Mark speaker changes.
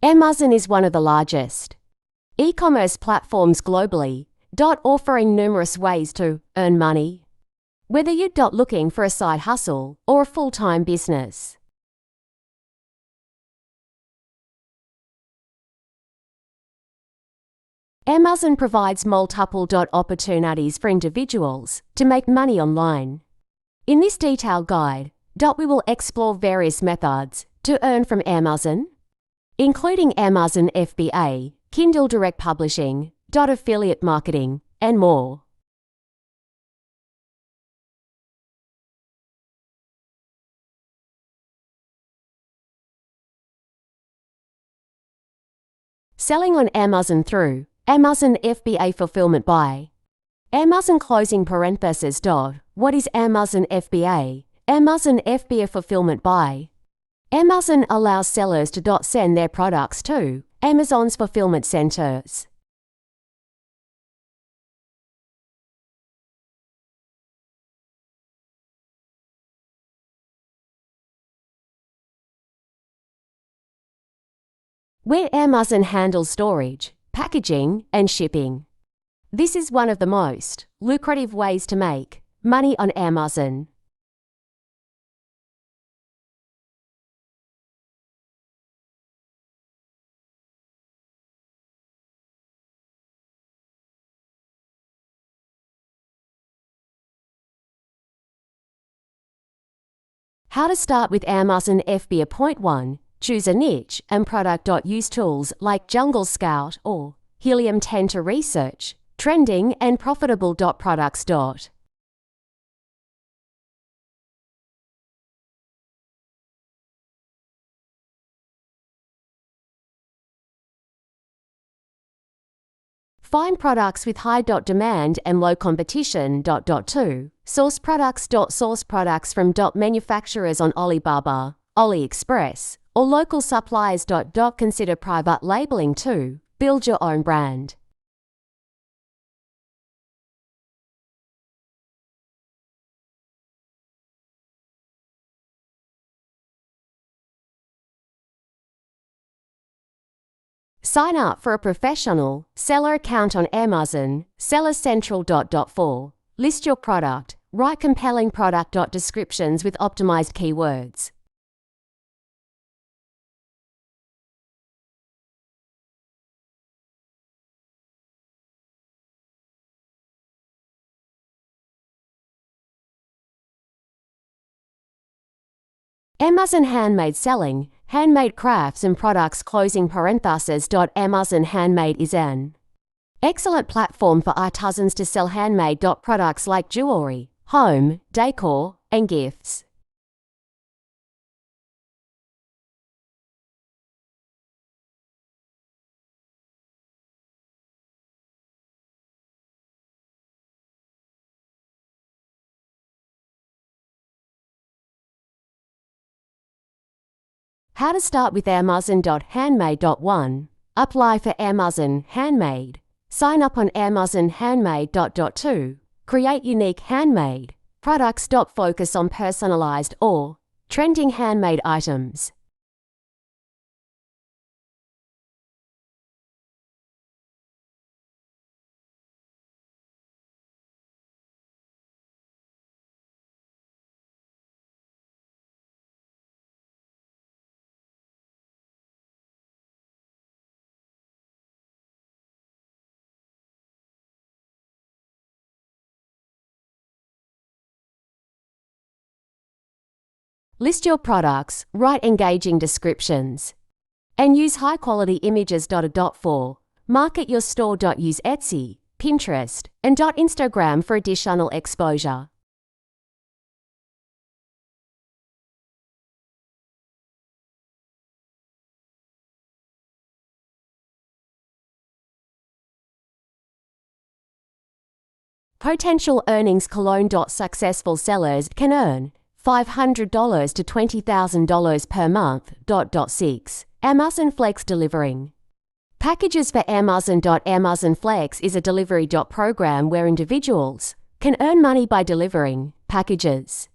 Speaker 1: Amazon is one of the largest e-commerce platforms globally, offering numerous ways to earn money, whether you're looking for a side hustle or a full-time business. Amazon provides multiple opportunities for individuals to make money online. In this detailed guide, we will explore various methods to earn from Amazon, including Amazon FBA, Kindle Direct Publishing, affiliate marketing, and more. Selling on Amazon through Amazon FBA Fulfillment by Amazon closing parenthesis. What is Amazon FBA? Amazon FBA Fulfillment by Amazon allows sellers to send their products to Amazon's fulfillment centers. Where Amazon handles storage, packaging, and shipping. This is one of the most lucrative ways to make money on Amazon. How to start with Amazon FBA. Point 1. Choose a niche and product. Use tools like Jungle Scout or Helium 10 to research trending and profitable products. Find products with high demand and low competition. 2. Source products. Source products from manufacturers on Alibaba, AliExpress, or local suppliers. Consider private labeling to build your own brand. Sign up for a professional seller account on Amazon, Seller Central. 4. List your product. Write compelling product. Descriptions with optimized keywords. Amazon Handmade Selling, handmade crafts and products. Closing parenthesis. Amazon Handmade is an excellent platform for artisans to sell handmade products like jewelry, home, decor, and gifts. How to start with Amazon. Handmade. 1. Apply for Amazon Handmade. Sign up on Amazon Handmade. 2. Create unique handmade products. Focus on personalized or trending handmade items. List your products, write engaging descriptions, and use high-quality images. 4. Market your store. Use Etsy, Pinterest, and Instagram for additional exposure. Potential earnings. Successful sellers can earn $500 to $20,000 per month. 6. Amazon Flex delivering packages for Amazon. Amazon Flex is a delivery program where individuals can earn money by delivering packages.